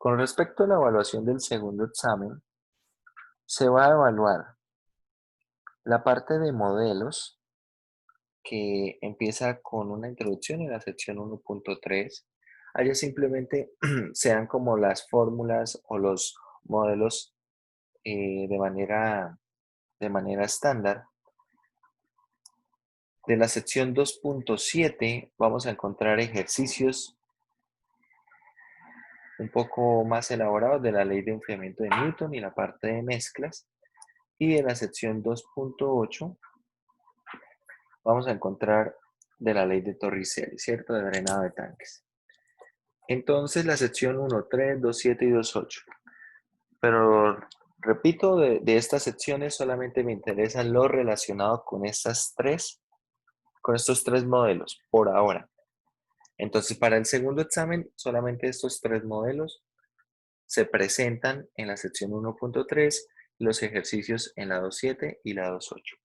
Con respecto a la evaluación del segundo examen, se va a evaluar la parte de modelos que empieza con una introducción en la sección 1.3. Allá simplemente se dan como las fórmulas o los modelos de manera estándar. De la sección 2.7 vamos a encontrar ejercicios un poco más elaborados de la ley de enfriamiento de Newton y la parte de mezclas. Y de la sección 2.8 vamos a encontrar de la ley de Torricelli, ¿cierto? De drenado de tanques. Entonces la sección 1.3, 2.7 y 2.8. Pero repito, de estas secciones solamente me interesa lo relacionado con estos tres modelos, por ahora. Entonces, para el segundo examen, solamente estos tres modelos se presentan en la sección 1.3, los ejercicios en la 2.7 y la 2.8.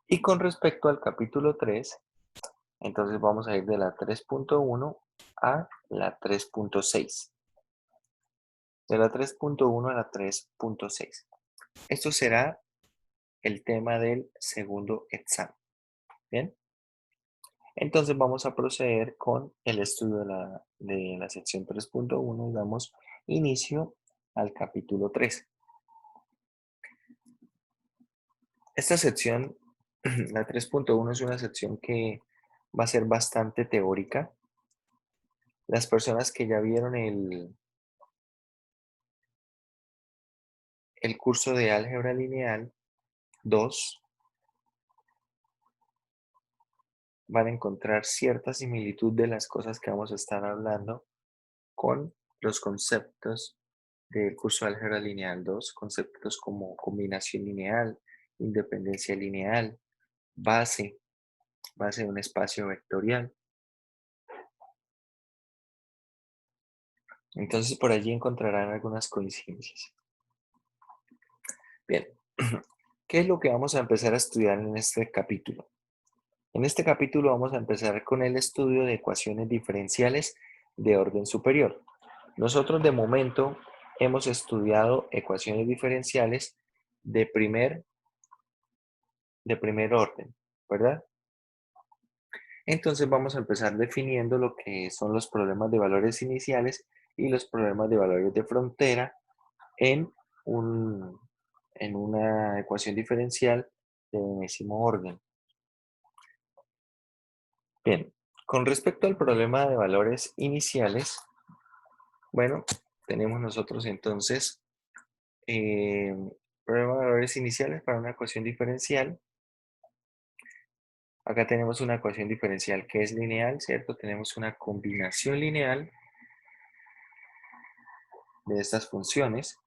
Y con respecto al capítulo 3, entonces vamos a ir de la 3.1 a la 3.6. De la 3.1 a la 3.6. Esto será el tema del segundo examen. Bien. Entonces vamos a proceder con el estudio de la sección 3.1 y damos inicio al capítulo 3. Esta sección, la 3.1, es una sección que va a ser bastante teórica. Las personas que ya vieron el curso de álgebra lineal 2 van a encontrar cierta similitud de las cosas que vamos a estar hablando con los conceptos del curso de álgebra lineal 2, conceptos como combinación lineal, independencia lineal, base de un espacio vectorial. Entonces por allí encontrarán algunas coincidencias. Bien, ¿qué es lo que vamos a empezar a estudiar en este capítulo? En este capítulo vamos a empezar con el estudio de ecuaciones diferenciales de orden superior. Nosotros de momento hemos estudiado ecuaciones diferenciales de primer orden, ¿verdad? Entonces vamos a empezar definiendo lo que son los problemas de valores iniciales y los problemas de valores de frontera en una ecuación diferencial de enésimo orden. Bien, con respecto al problema de valores iniciales, bueno, tenemos nosotros entonces problema de valores iniciales para una ecuación diferencial. Acá tenemos una ecuación diferencial que es lineal, ¿cierto? Tenemos una combinación lineal de estas funciones.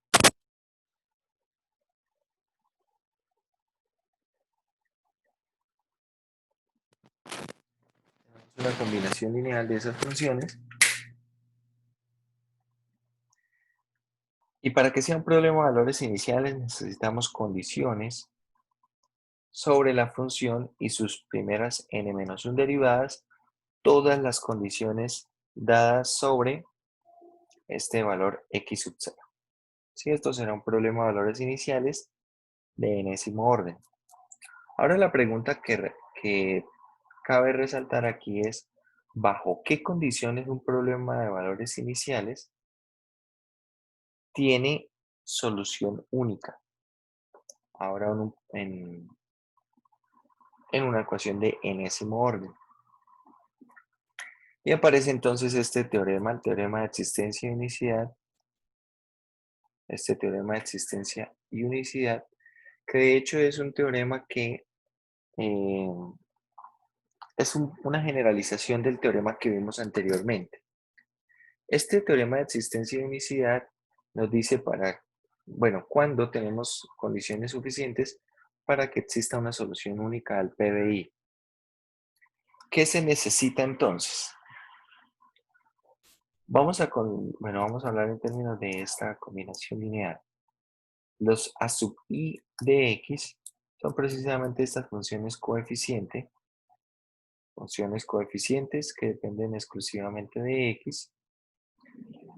Una combinación lineal de esas funciones. Y para que sea un problema de valores iniciales necesitamos condiciones sobre la función y sus primeras n-1 derivadas, todas las condiciones dadas sobre este valor x sub 0. ¿Sí? Esto será un problema de valores iniciales de enésimo orden. Ahora la pregunta que cabe resaltar aquí es, ¿bajo qué condiciones un problema de valores iniciales tiene solución única? Ahora en una ecuación de enésimo orden. Y aparece entonces este teorema, el teorema de existencia y unicidad, este teorema de existencia y unicidad, que de hecho es un teorema que es una generalización del teorema que vimos anteriormente. Este teorema de existencia y unicidad nos dice cuándo tenemos condiciones suficientes para que exista una solución única al PBI. ¿Qué se necesita entonces? Vamos a hablar en términos de esta combinación lineal. Los A sub i de x son precisamente estas funciones coeficientes que dependen exclusivamente de x.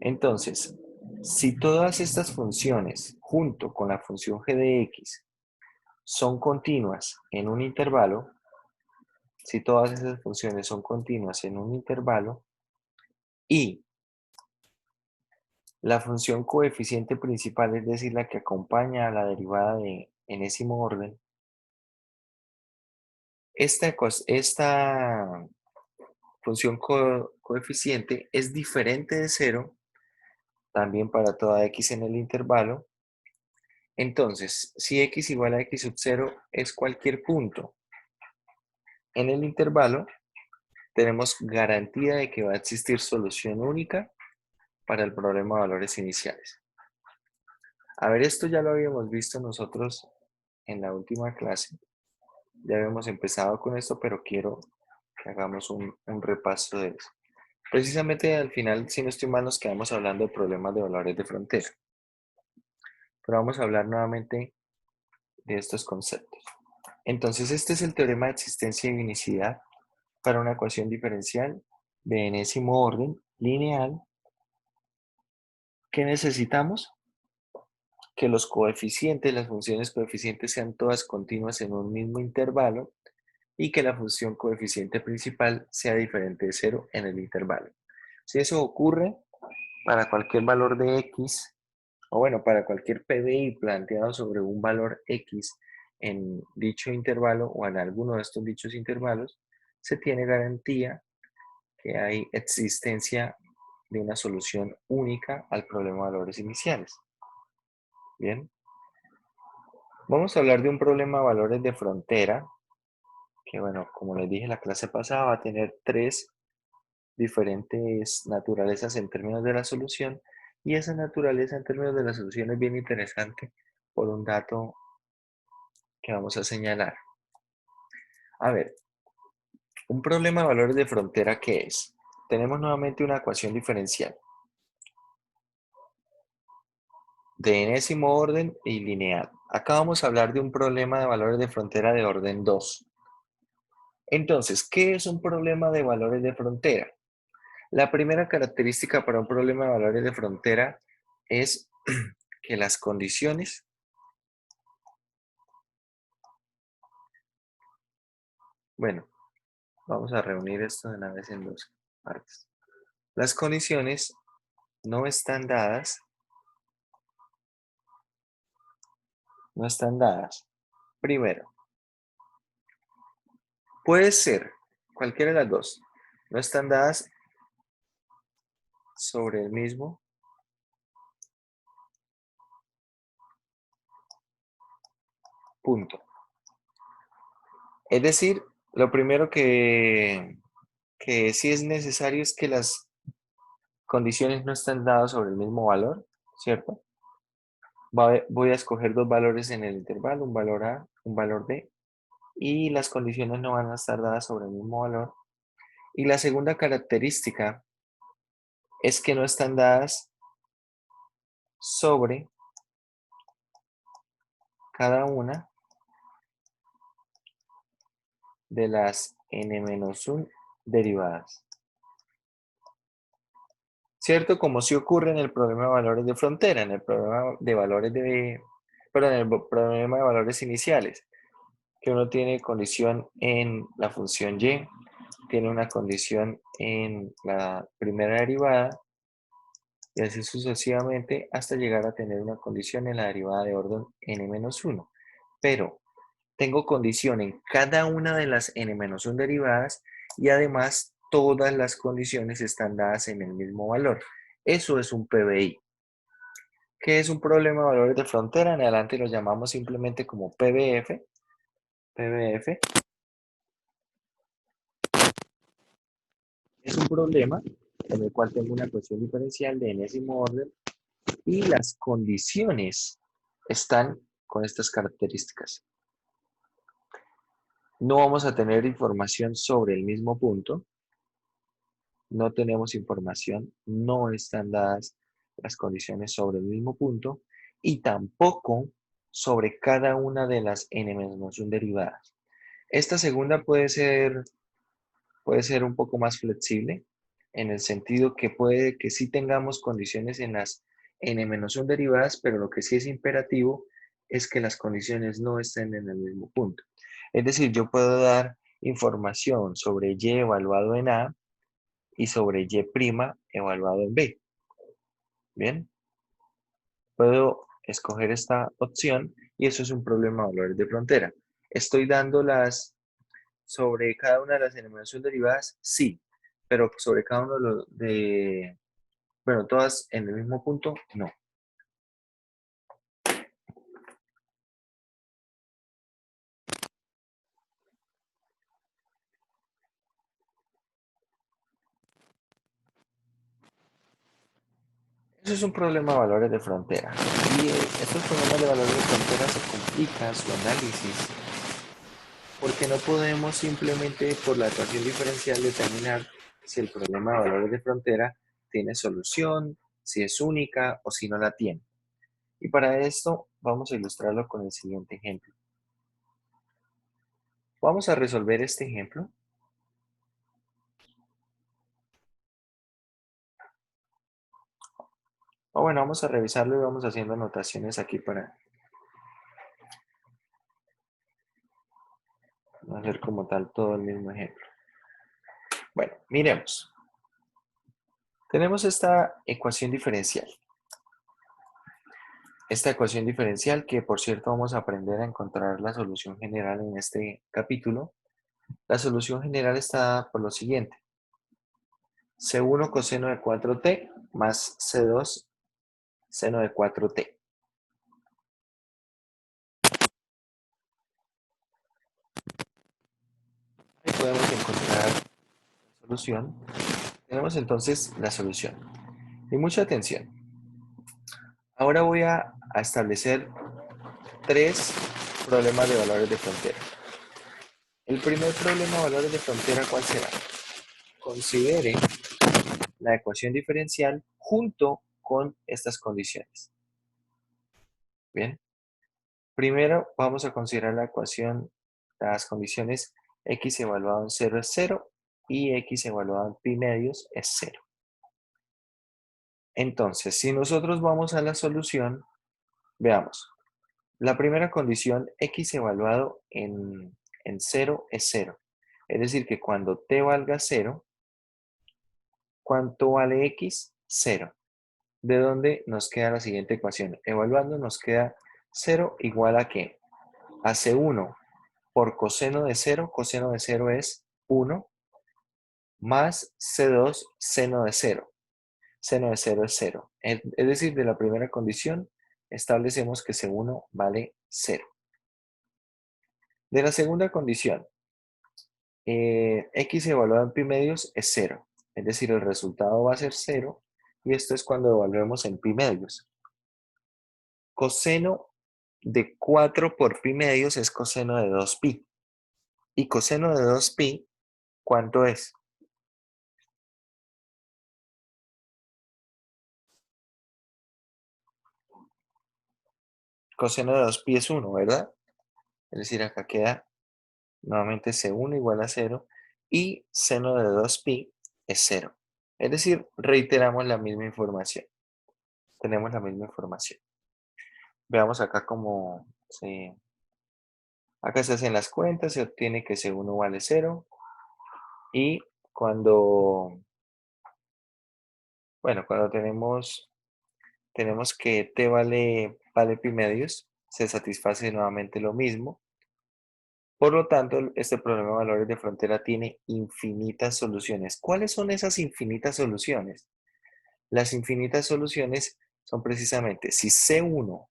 Entonces, Si todas estas funciones, junto con la función g de x, son continuas en un intervalo, si todas esas funciones son continuas en un intervalo, y la función coeficiente principal, es decir, la que acompaña a la derivada de enésimo orden, esta función coeficiente es diferente de 0, también para toda x en el intervalo. Entonces, si x igual a x sub 0 es cualquier punto en el intervalo, tenemos garantía de que va a existir solución única para el problema de valores iniciales. A ver, esto ya lo habíamos visto nosotros en la última clase. Ya habíamos empezado con esto, pero quiero que hagamos un repaso de eso. Precisamente al final, si no estoy mal, nos quedamos hablando de problemas de valores de frontera. Pero vamos a hablar nuevamente de estos conceptos. Entonces, este es el teorema de existencia y unicidad para una ecuación diferencial de enésimo orden lineal. ¿Qué necesitamos? Que los coeficientes, las funciones coeficientes sean todas continuas en un mismo intervalo y que la función coeficiente principal sea diferente de 0 en el intervalo. Si eso ocurre para cualquier valor de x, o bueno, para cualquier PBI planteado sobre un valor x en dicho intervalo o en alguno de estos dichos intervalos, se tiene garantía que hay existencia de una solución única al problema de valores iniciales. Bien. Vamos a hablar de un problema de valores de frontera, que bueno, como les dije la clase pasada, va a tener 3 diferentes naturalezas en términos de la solución, y esa naturaleza en términos de la solución es bien interesante por un dato que vamos a señalar. A ver, un problema de valores de frontera, ¿qué es? Tenemos nuevamente una ecuación diferencial de enésimo orden y lineal. Acá vamos a hablar de un problema de valores de frontera de orden 2. Entonces, ¿qué es un problema de valores de frontera? La primera característica para un problema de valores de frontera es que las condiciones bueno, vamos a reunir esto de una vez en dos partes. Las condiciones no están dadas, no están dadas. Primero, puede ser cualquiera de las dos. No están dadas sobre el mismo punto. Es decir, lo primero que sí es necesario es que las condiciones no están dadas sobre el mismo valor, ¿cierto? Voy a escoger dos valores en el intervalo, un valor A, un valor B, y las condiciones no van a estar dadas sobre el mismo valor. Y la segunda característica es que no están dadas sobre cada una de las n-1 derivadas. ¿Cierto? Como si ocurre en el problema de valores de frontera, en el problema de valores perdón, en el problema de valores iniciales, que uno tiene condición en la función y, tiene una condición en la primera derivada, y así sucesivamente hasta llegar a tener una condición en la derivada de orden n-1. Pero tengo condición en cada una de las n-1 derivadas y además todas las condiciones están dadas en el mismo valor. Eso es un PBI. ¿Qué es un problema de valores de frontera? En adelante lo llamamos simplemente como PBF. PBF es un problema en el cual tengo una ecuación diferencial de enésimo orden y las condiciones están con estas características. No vamos a tener información sobre el mismo punto, no tenemos información, no están dadas las condiciones sobre el mismo punto y tampoco sobre cada una de las n-1 derivadas. Esta segunda puede ser un poco más flexible en el sentido que puede que sí tengamos condiciones en las n-1 derivadas, pero lo que sí es imperativo es que las condiciones no estén en el mismo punto. Es decir, yo puedo dar información sobre y evaluado en A y sobre y' evaluado en B. Bien, puedo escoger esta opción y eso es un problema de valores de frontera. ¿Estoy dándolas sobre cada una de las n-1 derivadas? Sí, pero sobre cada uno bueno, todas en el mismo punto, no. Eso es un problema de valores de frontera. Y estos problemas de valores de frontera se complican su análisis porque no podemos simplemente por la ecuación diferencial determinar si el problema de valores de frontera tiene solución, si es única o si no la tiene. Y para esto vamos a ilustrarlo con el siguiente ejemplo. Vamos a resolver este ejemplo. O bueno, vamos a revisarlo y vamos haciendo anotaciones aquí para hacer como tal todo el mismo ejemplo. Bueno, miremos. Tenemos esta ecuación diferencial. Esta ecuación diferencial que, por cierto, vamos a aprender a encontrar la solución general en este capítulo. La solución general está dada por lo siguiente. C1 coseno de 4t más C2 seno de 4t. Ahí podemos encontrar la solución. Tenemos entonces la solución. Y mucha atención. Ahora voy a establecer tres problemas de valores de frontera. El primer problema de valores de frontera, ¿cuál será? Considere la ecuación diferencial junto con estas condiciones. Bien. Primero vamos a considerar la ecuación, las condiciones x evaluado en 0 es 0 y x evaluado en pi medios es 0. Entonces, si nosotros vamos a la solución, veamos. La primera condición, x evaluado en 0 es 0. Es decir, que cuando t valga 0, ¿cuánto vale x? 0. ¿De dónde nos queda la siguiente ecuación? Evaluando nos queda 0 igual a ¿qué? A C1 por coseno de 0 es 1, más C2 seno de 0. Seno de 0 es 0. Es decir, de la primera condición establecemos que C1 vale 0. De la segunda condición, x evaluado en pi medios es 0. Es decir, el resultado va a ser 0 y esto es cuando evaluemos en pi medios. Coseno de 4 por pi medios es coseno de 2pi. Y coseno de 2pi, ¿cuánto es? Coseno de 2pi es 1, ¿verdad? Es decir, acá queda nuevamente C1 igual a 0 y seno de 2pi es 0. Es decir, reiteramos la misma información. Tenemos la misma información. Veamos acá cómo acá se hacen las cuentas, se obtiene que C1 vale 0 y cuando tenemos que t vale pi medios, se satisface nuevamente lo mismo. Por lo tanto, este problema de valores de frontera tiene infinitas soluciones. ¿Cuáles son esas infinitas soluciones? Las infinitas soluciones son precisamente si C1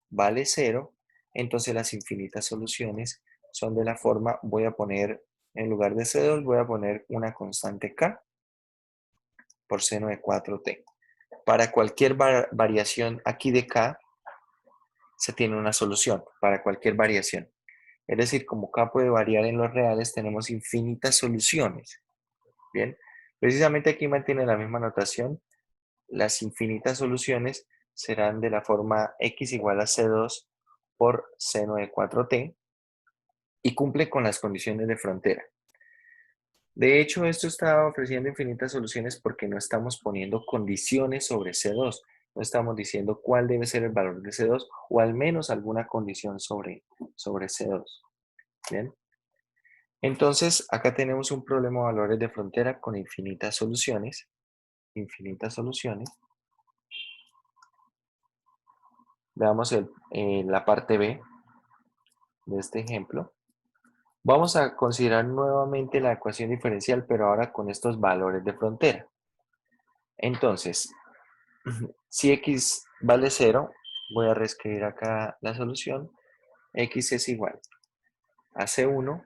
vale 0, entonces las infinitas soluciones son de la forma, voy a poner, en lugar de C2, voy a poner una constante K por seno de 4t. Para cualquier variación aquí de K, se tiene una solución para cualquier variación. Es decir, como K puede variar en los reales, tenemos infinitas soluciones. Bien, precisamente aquí mantiene la misma notación. Las infinitas soluciones serán de la forma x igual a C2 por seno de 4t y cumple con las condiciones de frontera. De hecho, esto está ofreciendo infinitas soluciones porque no estamos poniendo condiciones sobre C2. No estamos diciendo cuál debe ser el valor de C2 o al menos alguna condición sobre C2. ¿Bien? Entonces, acá tenemos un problema de valores de frontera con infinitas soluciones. Infinitas soluciones. Veamos la parte B de este ejemplo. Vamos a considerar nuevamente la ecuación diferencial, pero ahora con estos valores de frontera. Entonces, si x vale 0, voy a reescribir acá la solución. X es igual a C1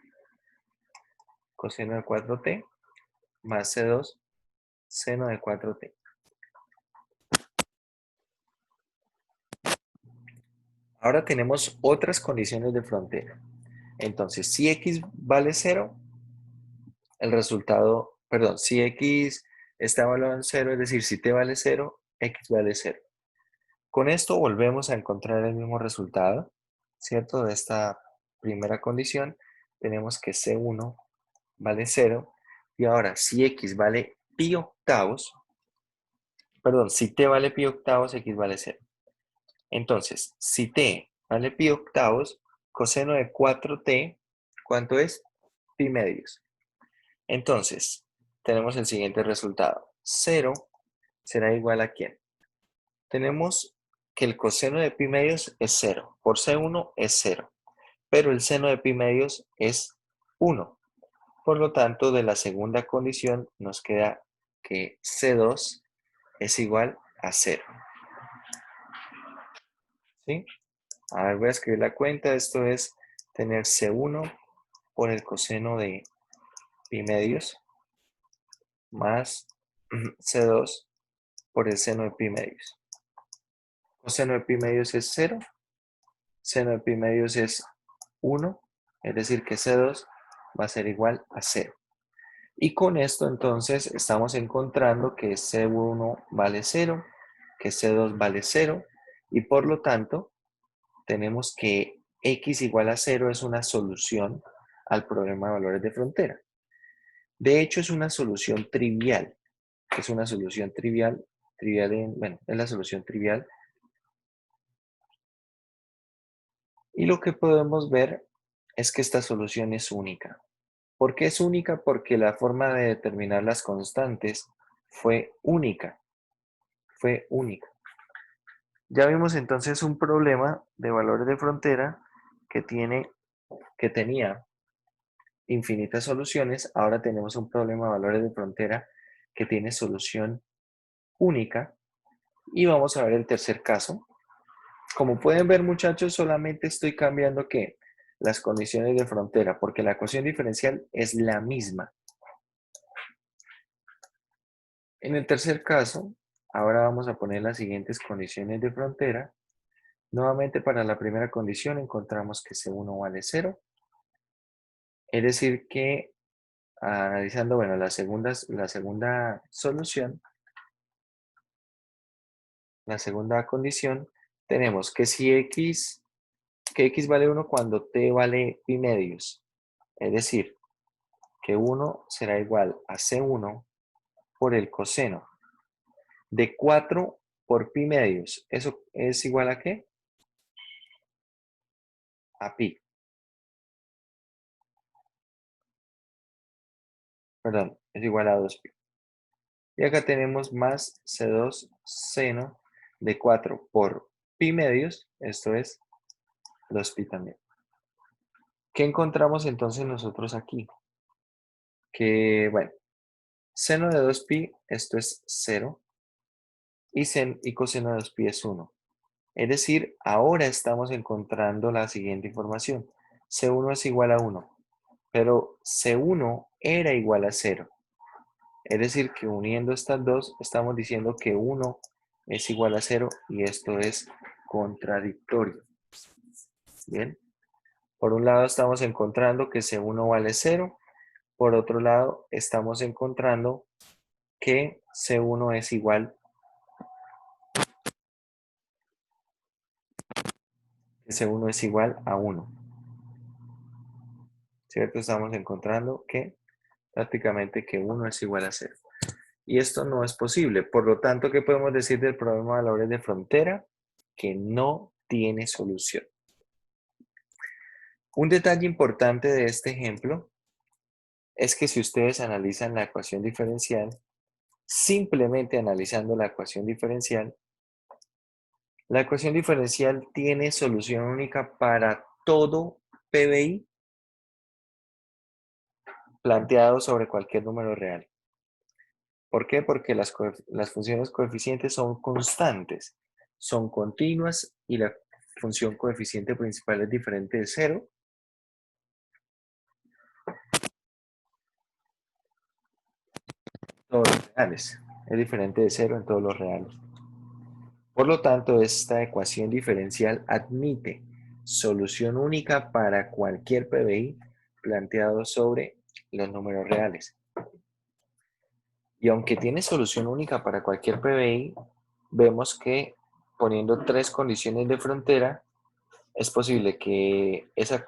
coseno de 4t más C2 seno de 4t. Ahora tenemos otras condiciones de frontera. Entonces, si x vale 0, el resultado, perdón, si x está evaluado en 0, es decir, si t vale 0, x vale 0. Con esto volvemos a encontrar el mismo resultado, ¿cierto? De esta primera condición, tenemos que C1 vale 0, y ahora si x vale pi octavos, perdón, si t vale pi octavos, x vale 0. Entonces, si t vale pi octavos, coseno de 4t, ¿cuánto es? Pi medios. Entonces, tenemos el siguiente resultado. 0 será igual a ¿quién? Tenemos que el coseno de pi medios es 0. Por C1 es 0. Pero el seno de pi medios es 1. Por lo tanto, de la segunda condición nos queda que C2 es igual a 0. ¿Sí? A ver, voy a escribir la cuenta. Esto es tener C1 por el coseno de pi medios más C2 por el seno de pi medios. Coseno de pi medios es 0. Seno de pi medios es 1. Es decir, que C2 va a ser igual a 0. Y con esto entonces estamos encontrando que C1 vale 0, que C2 vale 0, y por lo tanto tenemos que x igual a 0 es una solución al problema de valores de frontera. De hecho, es una solución trivial. Es una solución trivial, bueno, es la solución trivial. Y lo que podemos ver es que esta solución es única. ¿Por qué es única? Porque la forma de determinar las constantes fue única. Fue única. Ya vimos entonces un problema de valores de frontera que tenía infinitas soluciones. Ahora tenemos un problema de valores de frontera que tiene solución única. Y vamos a ver el tercer caso. Como pueden ver, muchachos, solamente estoy cambiando ¿qué? Las condiciones de frontera, porque la ecuación diferencial es la misma. En el tercer caso, ahora vamos a poner las siguientes condiciones de frontera. Nuevamente, para la primera condición encontramos que C1 vale 0. Es decir que, analizando, bueno, la segunda solución, la segunda condición, tenemos que si que x vale 1 cuando t vale pi medios. Es decir, que 1 será igual a C1 por el coseno de 4 por pi medios. ¿Eso es igual a qué? A pi. Perdón, es igual a 2pi. Y acá tenemos más C2 seno de 4 por pi medios, esto es 2pi también. ¿Qué encontramos entonces nosotros aquí? Que, bueno, seno de 2pi, esto es 0, y coseno de 2pi es 1. Es decir, ahora estamos encontrando la siguiente información. C1 es igual a 1, pero C1 era igual a 0. Es decir, que uniendo estas dos, estamos diciendo que 1 es igual a 0 y esto es contradictorio. Bien. Por un lado estamos encontrando que C1 vale 0. Por otro lado, estamos encontrando que C1 es igual, a 1. ¿Cierto? Estamos encontrando que prácticamente que 1 es igual a 0. Y esto no es posible. Por lo tanto, ¿qué podemos decir del problema de valores de frontera? Que no tiene solución. Un detalle importante de este ejemplo es que si ustedes analizan la ecuación diferencial, simplemente analizando la ecuación diferencial tiene solución única para todo PBI planteado sobre cualquier número real. ¿Por qué? Porque las funciones coeficientes son constantes, son continuas y la función coeficiente principal es diferente de cero. Todos los reales. Es diferente de cero en todos los reales. Por lo tanto, esta ecuación diferencial admite solución única para cualquier PBI planteado sobre los números reales. Y aunque tiene solución única para cualquier PBI, vemos que poniendo tres condiciones de frontera, es posible que ese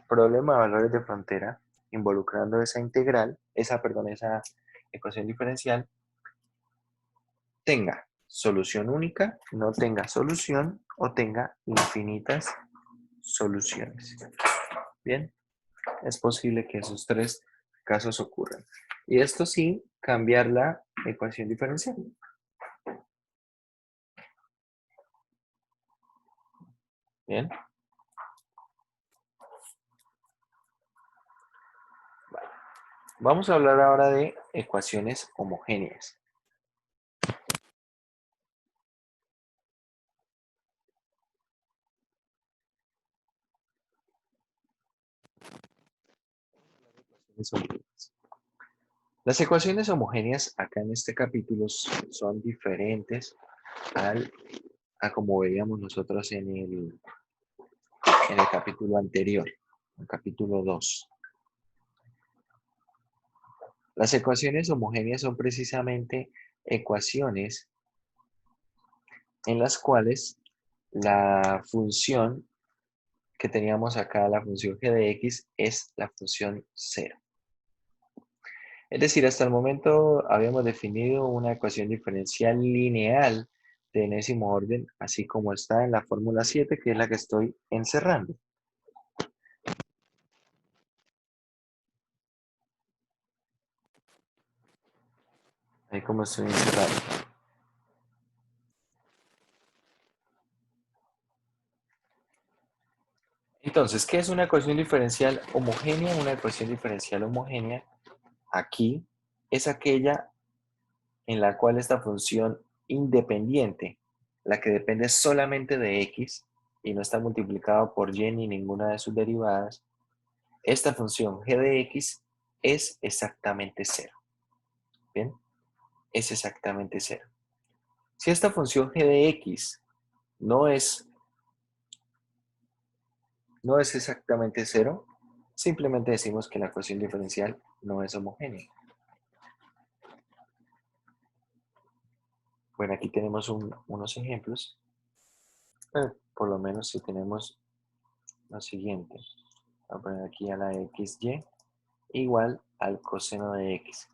problema de valores de frontera, involucrando esa integral, esa ecuación diferencial, tenga solución única, no tenga solución o tenga infinitas soluciones. Bien, es posible que esos tres casos ocurran. Y esto sí, cambiar la ecuación diferencial. Bien. Vamos a hablar ahora de ecuaciones homogéneas. Las ecuaciones homogéneas acá en este capítulo son diferentes a como veíamos nosotros en el capítulo anterior, el capítulo 2. Las ecuaciones homogéneas son precisamente ecuaciones en las cuales la función que teníamos acá, la función g de x, es la función 0. Es decir, hasta el momento habíamos definido una ecuación diferencial lineal de enésimo orden, así como está en la fórmula 7, que es la que estoy encerrando. Ahí como estoy encerrando. Entonces, ¿qué es una ecuación diferencial homogénea? Una ecuación diferencial homogénea aquí es aquella en la cual esta función independiente, la que depende solamente de x y no está multiplicado por y ni ninguna de sus derivadas, esta función g de x es exactamente 0. ¿Bien? Es exactamente 0. Si esta función g de x no es exactamente 0, simplemente decimos que la ecuación diferencial no es homogénea. Bueno, aquí tenemos unos ejemplos. Por lo menos si tenemos lo siguiente. Voy a poner aquí a la xy igual al coseno de x.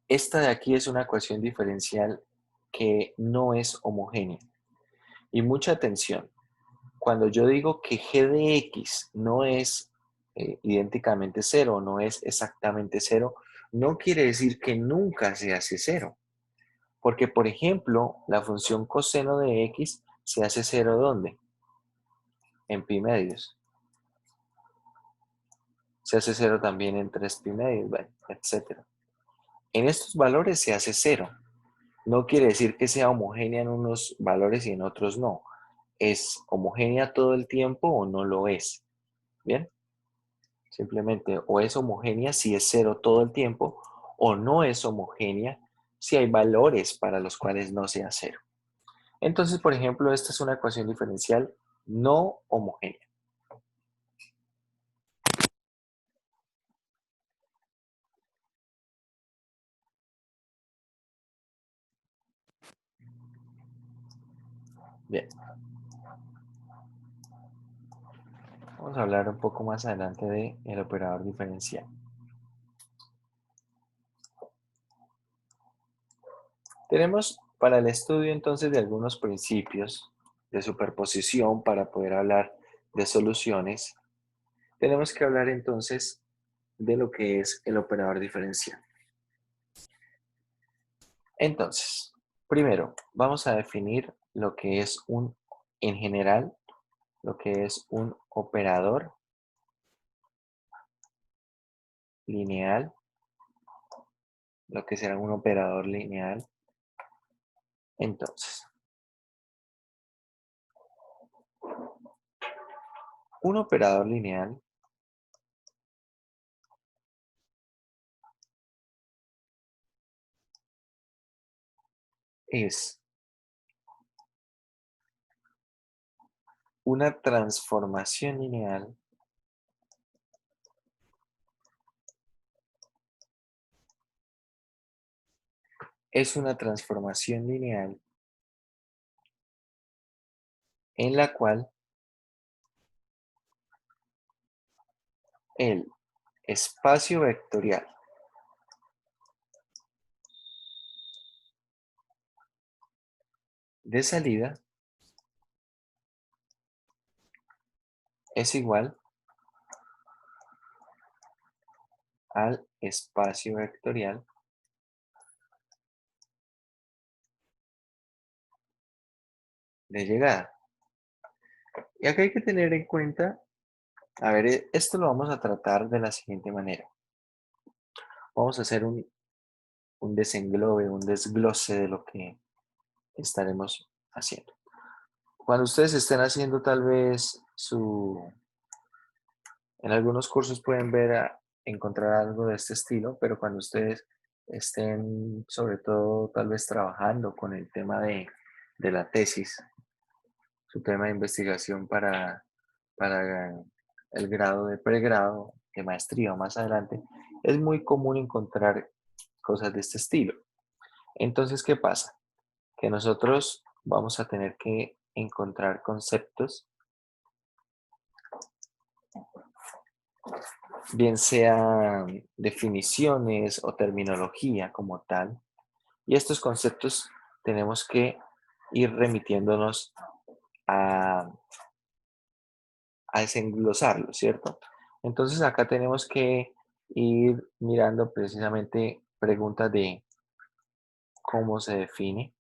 Esta de aquí es una ecuación diferencial que no es homogénea. Y mucha atención. Cuando yo digo que g de x no es idénticamente 0, no es exactamente 0, no quiere decir que nunca se hace 0. Porque, por ejemplo, la función coseno de x se hace 0 ¿dónde? En pi medios. Se hace 0 también en 3 pi medios, bueno, etc. En estos valores se hace 0. No quiere decir que sea homogénea en unos valores y en otros no. ¿Es homogénea todo el tiempo o no lo es? ¿Bien? Simplemente o es homogénea si es 0 todo el tiempo o no es homogénea si hay valores para los cuales no sea 0. Entonces, por ejemplo, esta es una ecuación diferencial no homogénea. Bien. Vamos a hablar un poco más adelante del operador diferencial. Tenemos para el estudio entonces de algunos principios de superposición para poder hablar de soluciones, tenemos que hablar entonces de lo que es el operador diferencial. Entonces, primero, vamos a definir lo que es en general, lo que es un operador lineal, lo que será un operador lineal. Entonces, un operador lineal es una transformación lineal en la cual el espacio vectorial de salida es igual al espacio vectorial de llegada. Y acá hay que tener en cuenta, a ver, esto lo vamos a tratar de la siguiente manera. Vamos a hacer un desenglobe, un desglose de lo que estaremos haciendo. Cuando ustedes estén haciendo tal vez en algunos cursos pueden encontrar algo de este estilo, pero cuando ustedes estén sobre todo tal vez trabajando con el tema de la tesis, su tema de investigación para el grado de pregrado, de maestría o más adelante, es muy común encontrar cosas de este estilo. Entonces, ¿qué pasa? Que nosotros vamos a tener que encontrar conceptos, bien sean definiciones o terminología como tal, y estos conceptos tenemos que ir remitiéndonos a, a desenglosarlos, ¿cierto? Entonces acá tenemos que ir mirando precisamente preguntas de cómo se define.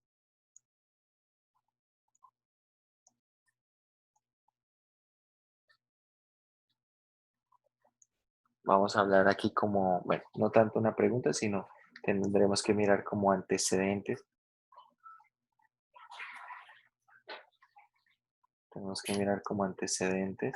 Vamos a hablar aquí como, bueno, no tanto una pregunta, sino tendremos que mirar como antecedentes. Tenemos que mirar como antecedentes.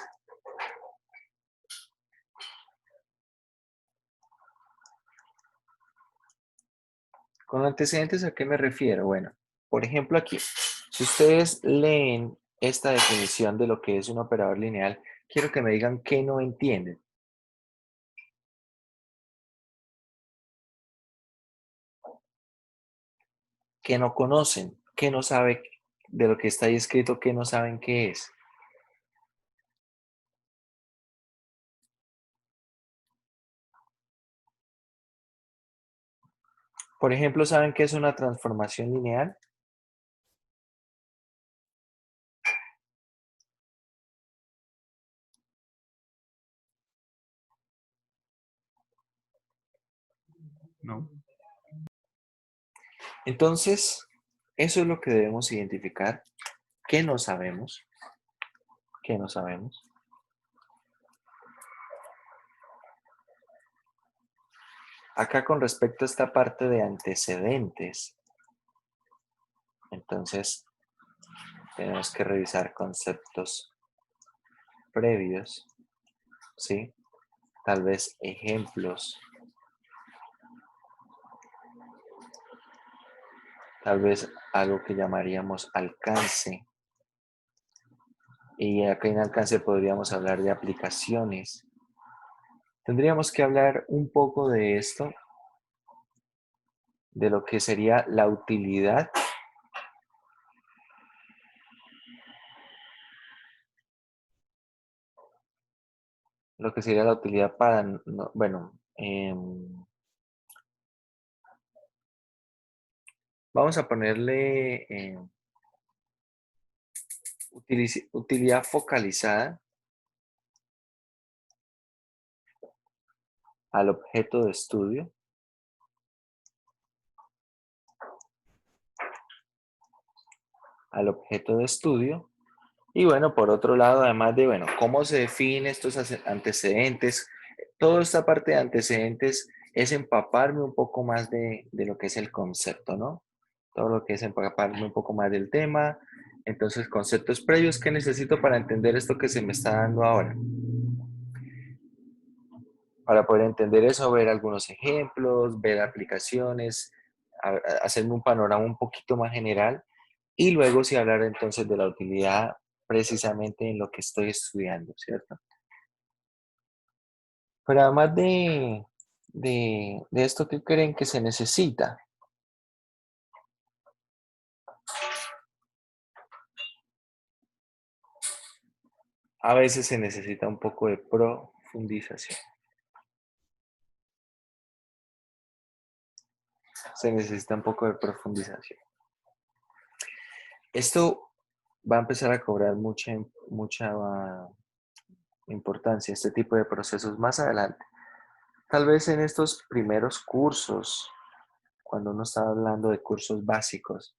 Con antecedentes, ¿a qué me refiero? Bueno, por ejemplo aquí, si ustedes leen esta definición de lo que es un operador lineal, quiero que me digan qué no entienden, qué no conocen, qué no saben de lo que está ahí escrito, qué no saben qué es. Por ejemplo, ¿saben qué es una transformación lineal? No. Entonces, eso es lo que debemos identificar. ¿Qué no sabemos? ¿Qué no sabemos? Acá con respecto a esta parte de antecedentes, entonces tenemos que revisar conceptos previos, ¿sí? Tal vez ejemplos, tal vez algo que llamaríamos alcance. Y acá en alcance podríamos hablar de aplicaciones. Tendríamos que hablar un poco de esto, de lo que sería la utilidad, lo que sería la utilidad para, bueno, Vamos a ponerle utilidad focalizada al objeto de estudio. Al objeto de estudio. Y bueno, por otro lado, además de, bueno, cómo se definen estos antecedentes, toda esta parte de antecedentes es empaparme un poco más de lo que es el concepto, ¿no? Todo lo que es empaparme un poco más del tema. Entonces, conceptos previos que necesito para entender esto que se me está dando ahora. Para poder entender eso, ver algunos ejemplos, ver aplicaciones, hacerme un panorama un poquito más general y luego sí hablar entonces de la utilidad precisamente en lo que estoy estudiando, ¿cierto? Pero además de esto, ¿qué creen que se necesita? A veces se necesita un poco de profundización. Se necesita un poco de profundización. Esto va a empezar a cobrar mucha importancia, este tipo de procesos más adelante. Tal vez en estos primeros cursos, cuando uno está hablando de cursos básicos,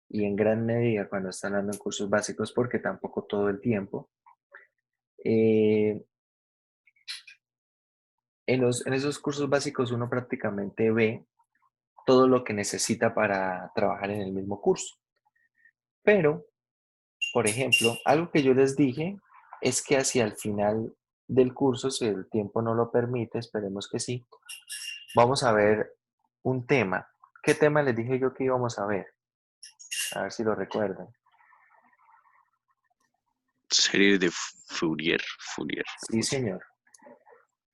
y en gran medida cuando está hablando de cursos básicos, porque tampoco todo el tiempo, eh, en esos cursos básicos uno prácticamente ve todo lo que necesita para trabajar en el mismo curso. Pero, por ejemplo, algo que yo les dije es que hacia el final del curso, si el tiempo no lo permite, esperemos que sí, vamos a ver un tema. ¿Qué tema les dije yo que íbamos a ver? A ver si lo recuerdan. Serie de Fourier. Sí, señor.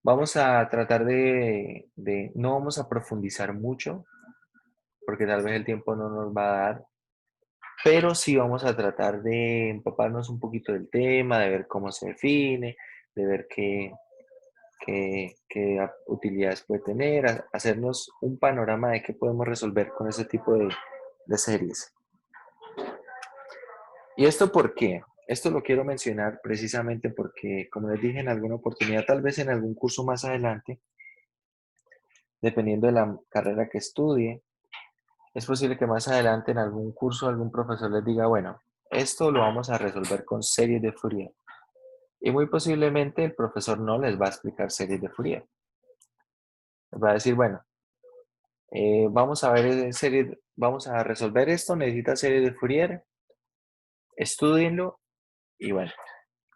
Vamos a tratar no vamos a profundizar mucho, porque tal vez el tiempo no nos va a dar, pero sí vamos a tratar de empaparnos un poquito del tema, de ver cómo se define, de ver qué utilidades puede tener, hacernos un panorama de qué podemos resolver con ese tipo de series. ¿Y esto por qué? Esto lo quiero mencionar precisamente porque, como les dije en alguna oportunidad, tal vez en algún curso más adelante, dependiendo de la carrera que estudie, es posible que más adelante en algún curso algún profesor les diga, bueno, esto lo vamos a resolver con series de Fourier. Y muy posiblemente el profesor no les va a explicar series de Fourier. Les va a decir, bueno, vamos a ver en serie, vamos a resolver esto, necesita series de Fourier, estudienlo y bueno,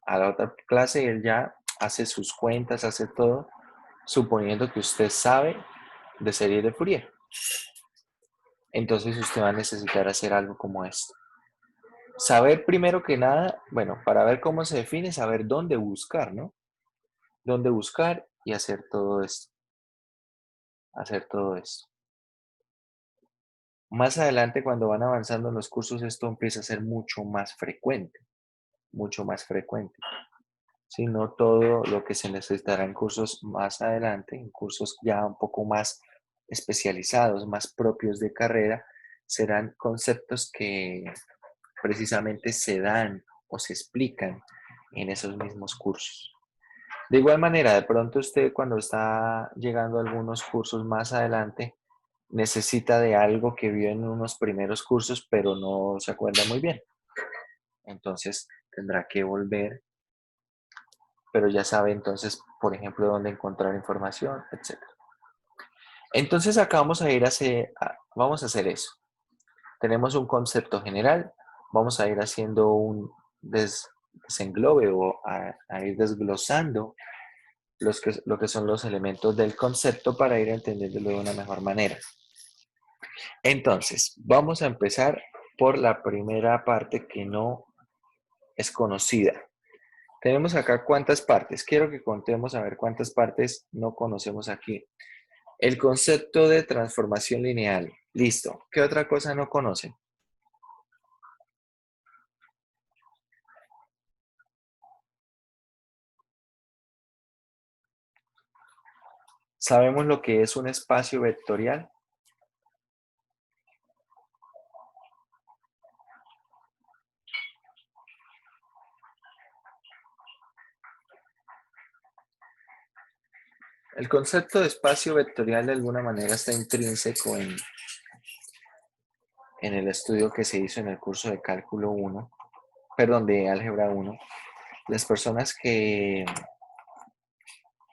a la otra clase él ya hace sus cuentas, hace todo, suponiendo que usted sabe de series de Fourier. Entonces usted va a necesitar hacer algo como esto. Saber primero que nada, bueno, para ver cómo se define, saber dónde buscar, ¿no? Dónde buscar y hacer todo esto. Hacer todo esto. Más adelante, cuando van avanzando en los cursos, esto empieza a ser mucho más frecuente, mucho más frecuente. Si no todo lo que se necesitará en cursos más adelante, en cursos ya un poco más especializados, más propios de carrera, serán conceptos que precisamente se dan o se explican en esos mismos cursos. De igual manera, de pronto usted cuando está llegando a algunos cursos más adelante, necesita de algo que vio en unos primeros cursos, pero no se acuerda muy bien. Entonces tendrá que volver, pero ya sabe entonces, por ejemplo, dónde encontrar información, etc. Entonces acá vamos a hacer eso. Tenemos un concepto general, vamos a ir haciendo un desenglobe o a ir desglosando lo que son los elementos del concepto para ir entendiéndolo de una mejor manera. Entonces, vamos a empezar por la primera parte que no es conocida. Tenemos acá cuántas partes. Quiero que contemos a ver cuántas partes no conocemos aquí. El concepto de transformación lineal. Listo. ¿Qué otra cosa no conocen? ¿Sabemos lo que es un espacio vectorial? El concepto de espacio vectorial de alguna manera está intrínseco en el estudio que se hizo en el curso de cálculo 1, perdón, de álgebra 1. Las personas que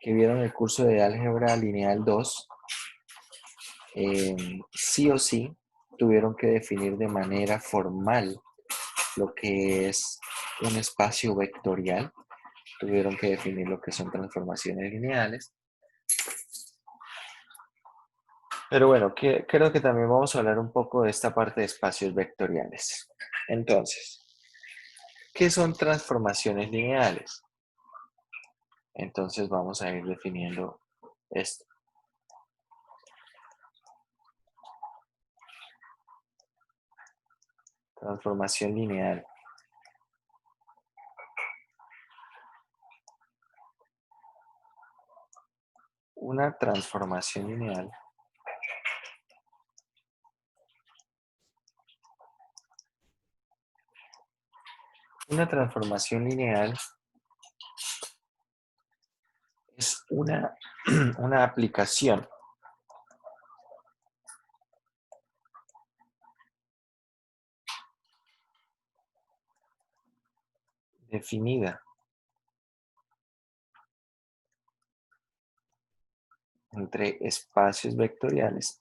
vieron el curso de álgebra lineal 2, sí o sí tuvieron que definir de manera formal lo que es un espacio vectorial, tuvieron que definir lo que son transformaciones lineales. Pero bueno, creo que también vamos a hablar un poco de esta parte de espacios vectoriales. Entonces, ¿qué son transformaciones lineales? Entonces vamos a ir definiendo esto. Transformación lineal. Una transformación lineal es una aplicación definida entre espacios vectoriales,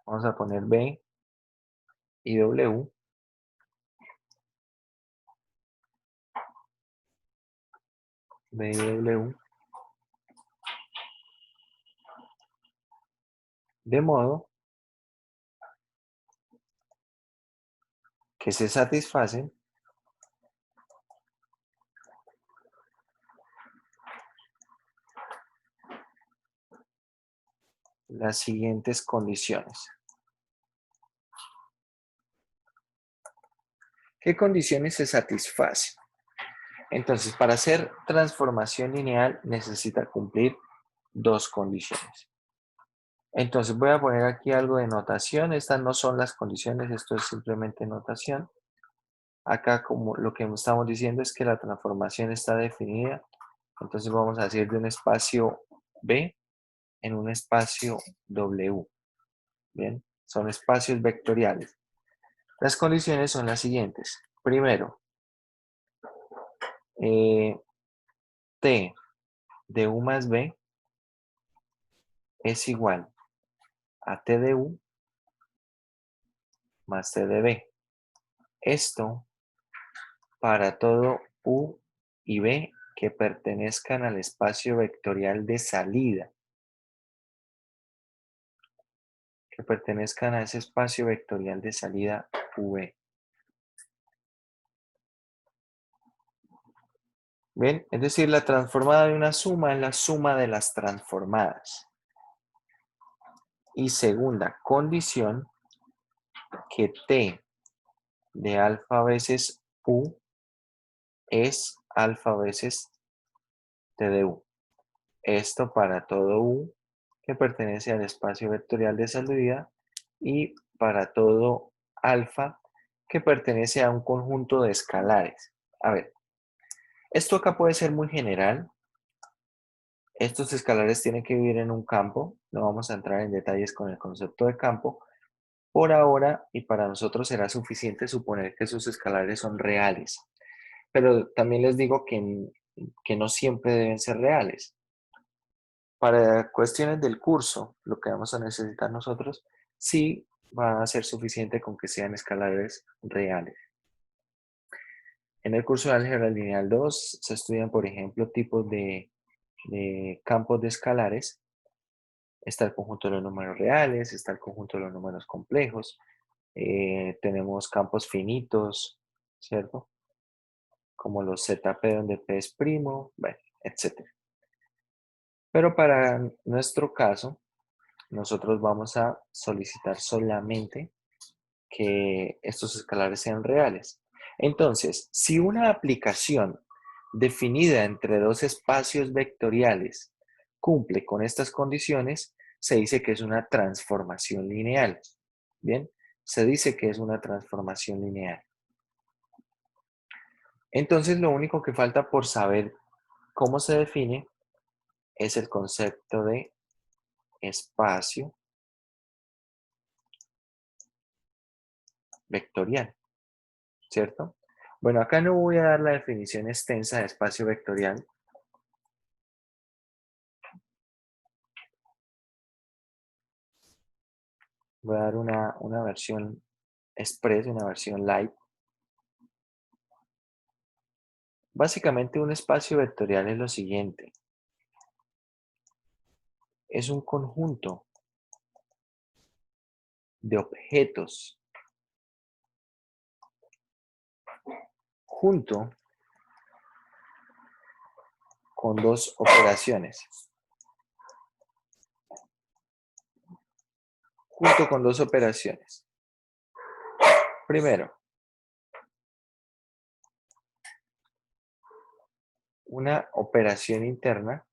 vamos a poner B y W, B y W, de modo que se satisfacen las siguientes condiciones. ¿Qué condiciones se satisfacen? Entonces, para hacer transformación lineal necesita cumplir dos condiciones. Entonces, voy a poner aquí algo de notación. Estas no son las condiciones, esto es simplemente notación. Acá, como lo que estamos diciendo es que la transformación está definida. Entonces, vamos a decir de un espacio B en un espacio W. Bien, son espacios vectoriales. Las condiciones son las siguientes. Primero, T de U más B es igual a T de U más T de B. Esto para todo U y B que pertenezcan al espacio vectorial de salida. Que pertenezcan a ese espacio vectorial de salida V. ¿Ven? Es decir, la transformada de una suma es la suma de las transformadas. Y segunda condición, que T de alfa veces U es alfa veces T de U. Esto para todo U que pertenece al espacio vectorial de salida y para todo alfa que pertenece a un conjunto de escalares. A ver, esto acá puede ser muy general. Estos escalares tienen que vivir en un campo. No vamos a entrar en detalles con el concepto de campo. Por ahora, y para nosotros será suficiente suponer que esos escalares son reales. Pero también les digo que no siempre deben ser reales. Para cuestiones del curso, lo que vamos a necesitar nosotros, sí va a ser suficiente con que sean escalares reales. En el curso de álgebra lineal 2 se estudian, por ejemplo, tipos de campos de escalares. Está el conjunto de los números reales, está el conjunto de los números complejos, tenemos campos finitos, ¿cierto? Como los ZP donde P es primo, bueno, etc. Pero para nuestro caso, nosotros vamos a solicitar solamente que estos escalares sean reales. Entonces, si una aplicación definida entre dos espacios vectoriales cumple con estas condiciones, se dice que es una transformación lineal. Bien, se dice que es una transformación lineal. Entonces, lo único que falta por saber cómo se define es el concepto de espacio vectorial, ¿cierto? Bueno, acá no voy a dar la definición extensa de espacio vectorial. Voy a dar una versión express, una versión light. Básicamente, un espacio vectorial es lo siguiente. Es un conjunto de objetos junto con dos operaciones. Junto con dos operaciones. Primero, una operación interna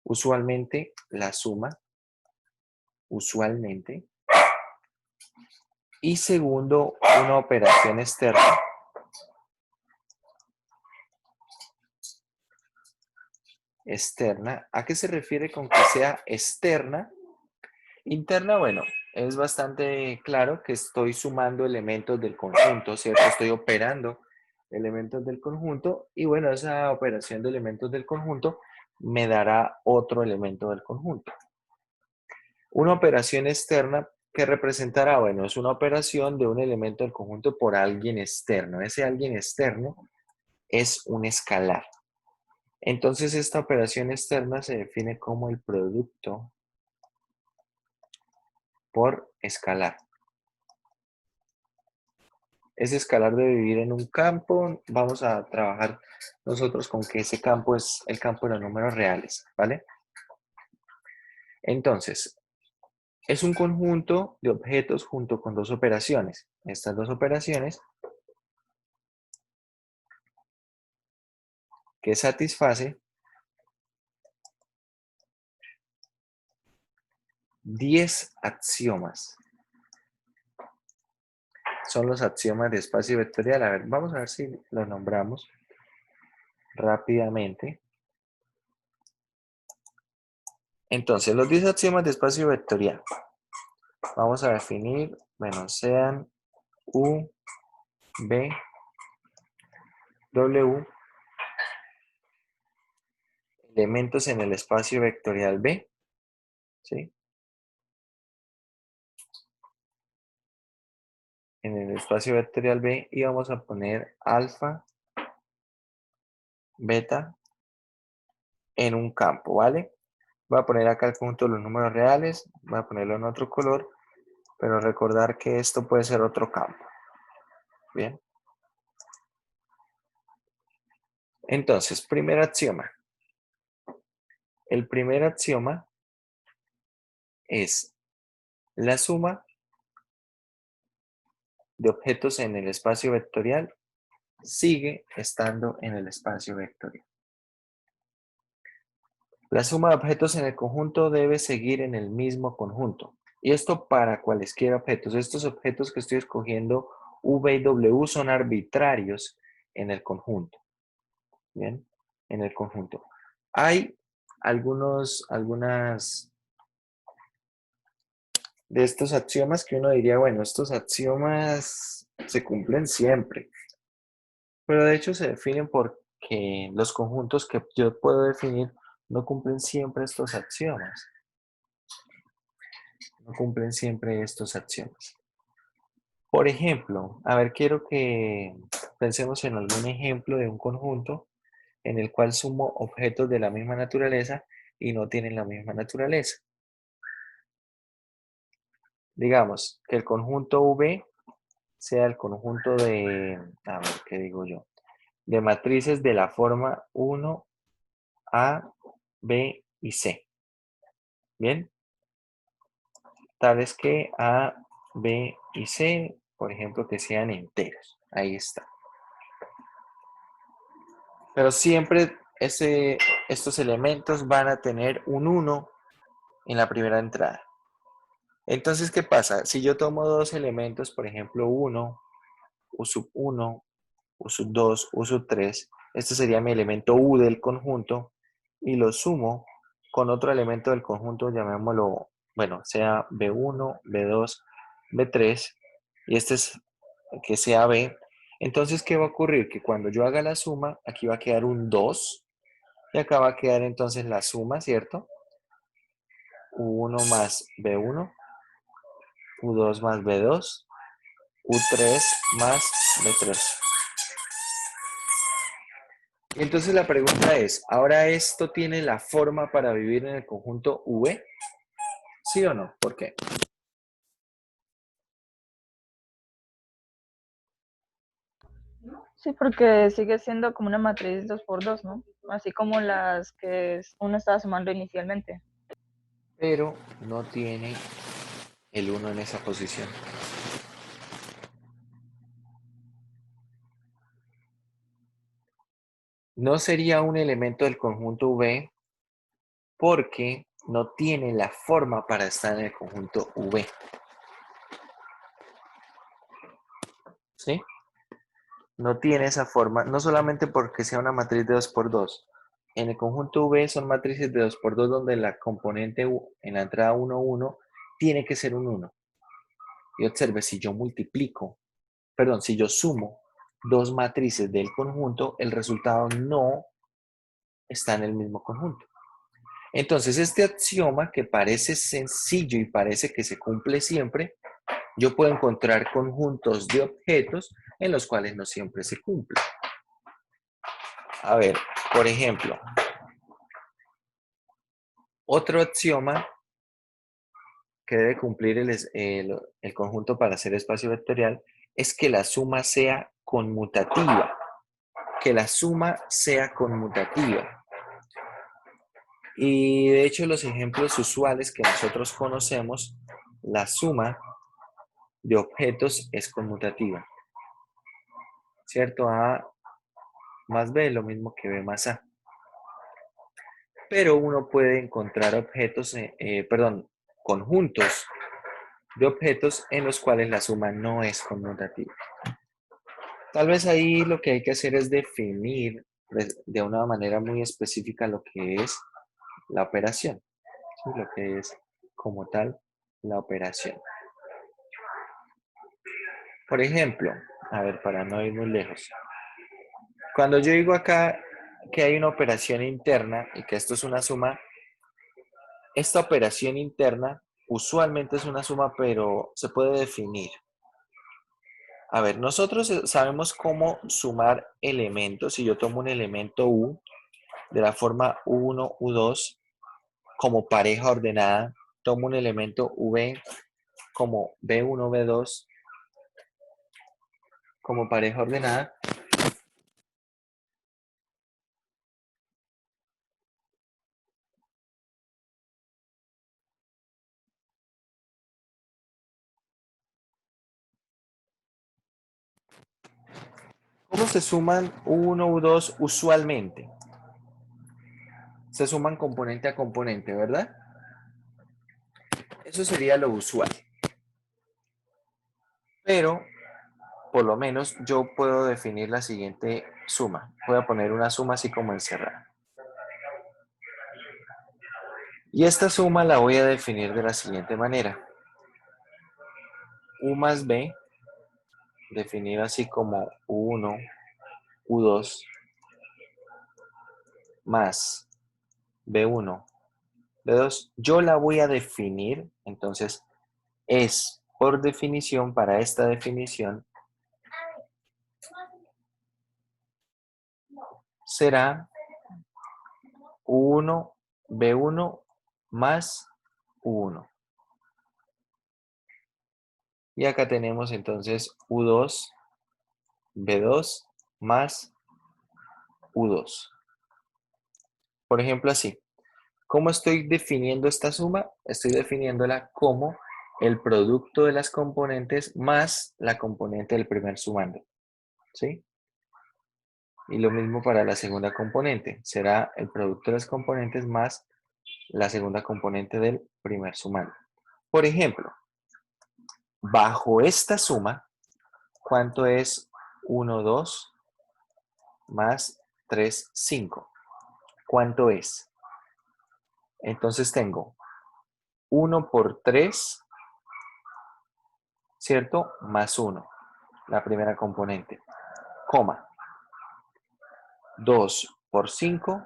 usualmente la suma, usualmente, y segundo, una operación externa externa. ¿A qué se refiere con que sea externa? Interna, bueno, es bastante claro que estoy sumando elementos del conjunto, ¿cierto? Estoy operando elementos del conjunto y bueno, esa operación de elementos del conjunto me dará otro elemento del conjunto. Una operación externa que representará, bueno, es una operación de un elemento del conjunto por alguien externo. Ese alguien externo es un escalar. Entonces, esta operación externa se define como el producto por escalar. Ese escalar debe vivir en un campo. Vamos a trabajar nosotros con que ese campo es el campo de los números reales, ¿vale? Entonces, es un conjunto de objetos junto con dos operaciones. Estas dos operaciones que satisface 10 axiomas. Son los axiomas de espacio vectorial. A ver, vamos a ver si los nombramos rápidamente. Entonces, los 10 axiomas de espacio vectorial. Vamos a definir, bueno, sean U, B, W, elementos en el espacio vectorial B, ¿sí? En el espacio vectorial B y vamos a poner alfa, beta en un campo, ¿vale? Voy a poner acá el conjunto de los números reales, voy a ponerlo en otro color, pero recordar que esto puede ser otro campo. Bien. Entonces, primer axioma. El primer axioma es la suma de objetos en el espacio vectorial sigue estando en el espacio vectorial. La suma de objetos en el conjunto debe seguir en el mismo conjunto. Y esto para cualesquier objetos. Estos objetos que estoy escogiendo, V y W, son arbitrarios en el conjunto. Bien, en el conjunto. Hay algunas de estos axiomas que uno diría, bueno, estos axiomas se cumplen siempre. Pero de hecho se definen porque los conjuntos que yo puedo definir no cumplen siempre estos axiomas. No cumplen siempre estos axiomas. Por ejemplo, a ver, quiero que pensemos en algún ejemplo de un conjunto en el cual sumo objetos de la misma naturaleza y no tienen la misma naturaleza. Digamos que el conjunto V sea el conjunto de, a ver, ¿qué digo yo? De matrices de la forma 1, A, B y C. ¿Bien? Tales que A, B y C, por ejemplo, que sean enteros. Ahí está. Pero siempre estos elementos van a tener un 1 en la primera entrada. Entonces, ¿qué pasa? Si yo tomo dos elementos, por ejemplo, 1, U sub 1, U sub 2, U sub 3, este sería mi elemento U del conjunto, y lo sumo con otro elemento del conjunto, llamémoslo, bueno, sea B1, B2, B3, y este es que sea B. Entonces, ¿qué va a ocurrir? Que cuando yo haga la suma, aquí va a quedar un 2, y acá va a quedar entonces la suma, ¿cierto? U1 más B1, U2 más B2, U3 más B3. Y entonces la pregunta es, ¿ahora esto tiene la forma para vivir en el conjunto V? ¿Sí o no? ¿Por qué? Sí, porque sigue siendo como una matriz 2 por 2, ¿no? Así como las que uno estaba sumando inicialmente. Pero no tiene el 1 en esa posición. No sería un elemento del conjunto V porque no tiene la forma para estar en el conjunto V. ¿Sí? No tiene esa forma, no solamente porque sea una matriz de 2 por 2. En el conjunto V son matrices de 2 por 2 donde la componente U en la entrada 1, 1 tiene que ser un 1. Y observe, si yo si yo sumo dos matrices del conjunto, el resultado no está en el mismo conjunto. Entonces, este axioma que parece sencillo y parece que se cumple siempre, yo puedo encontrar conjuntos de objetos en los cuales no siempre se cumple. A ver, por ejemplo, otro axioma que debe cumplir el conjunto para ser espacio vectorial es que la suma sea conmutativa. Que la suma sea conmutativa. Y de hecho los ejemplos usuales que nosotros conocemos, la suma de objetos es conmutativa. ¿Cierto? A más B es lo mismo que B más A. Pero uno puede encontrar conjuntos de objetos en los cuales la suma no es conmutativa. Tal vez ahí lo que hay que hacer es definir de una manera muy específica lo que es la operación, ¿sí? Lo que es como tal la operación. Por ejemplo, a ver, para no ir muy lejos. Cuando yo digo acá que hay una operación interna y que esto es una suma, esta operación interna usualmente es una suma, pero se puede definir. A ver, nosotros sabemos cómo sumar elementos. Si yo tomo un elemento U de la forma U1, U2 como pareja ordenada, tomo un elemento V como B1, B2 como pareja ordenada, ¿cómo se suman U1, U2 usualmente? Se suman componente a componente, ¿verdad? Eso sería lo usual. Pero, por lo menos, yo puedo definir la siguiente suma. Voy a poner una suma así como encerrada. Y esta suma la voy a definir de la siguiente manera. U más B, definido así como U1, U2, más B1, B2. Yo la voy a definir, entonces es por definición, para esta definición, será U1, B1 más U1. Y acá tenemos entonces U2, B2 más U2. Por ejemplo, así. ¿Cómo estoy definiendo esta suma? Estoy definiéndola como el producto de las componentes más la componente del primer sumando. ¿Sí? Y lo mismo para la segunda componente. Será el producto de las componentes más la segunda componente del primer sumando. Por ejemplo, bajo esta suma, ¿cuánto es 1, 2 más 3, 5? ¿Cuánto es? Entonces tengo 1 por 3, ¿cierto? Más 1, la primera componente, coma. 2 por 5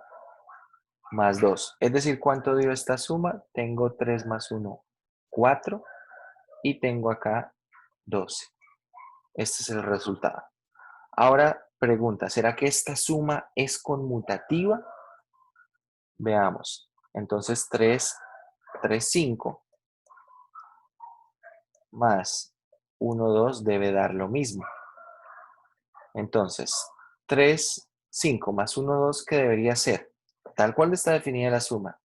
más 2. Es decir, ¿cuánto dio esta suma? Tengo 3 más 1, 4. Y tengo acá 12. Este es el resultado. Ahora, pregunta, ¿será que esta suma es conmutativa? Veamos. Entonces, 3, 5 más 1, 2 debe dar lo mismo. Entonces, 3, 5 más 1, 2, ¿qué debería ser? Tal cual está definida la suma.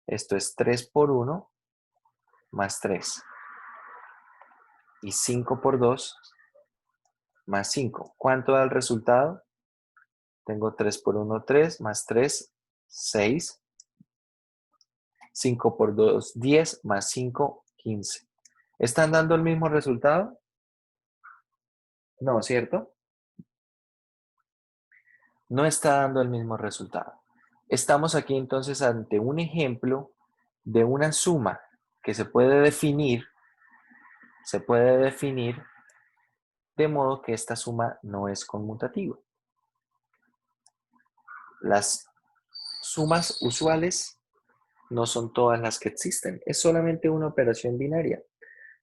Esto es 3 por 1 más 3. Y 5 por 2 más 5. ¿Cuánto da el resultado? Tengo 3 por 1, 3, más 3, 6. 5 por 2, 10, más 5, 15. ¿Están dando el mismo resultado? No, ¿cierto? No está dando el mismo resultado. Estamos aquí entonces ante un ejemplo de una suma que se puede definir de modo que esta suma no es conmutativa. Las sumas usuales no son todas las que existen, es solamente una operación binaria,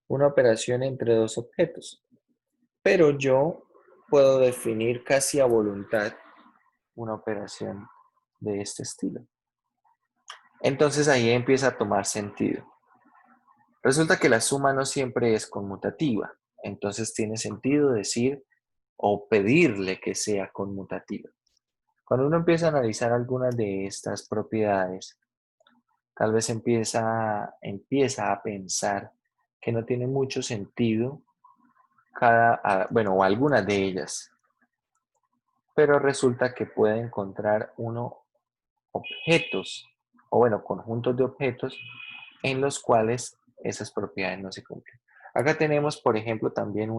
una operación entre dos objetos. Pero yo puedo definir casi a voluntad una operación de este estilo. Entonces ahí empieza a tomar sentido. Resulta que la suma no siempre es conmutativa. Entonces tiene sentido decir o pedirle que sea conmutativa. Cuando uno empieza a analizar algunas de estas propiedades, tal vez empieza a pensar que no tiene mucho sentido o algunas de ellas. Pero resulta que puede encontrar uno objetos, conjuntos de objetos en los cuales esas propiedades no se cumplen. Acá tenemos, por ejemplo, también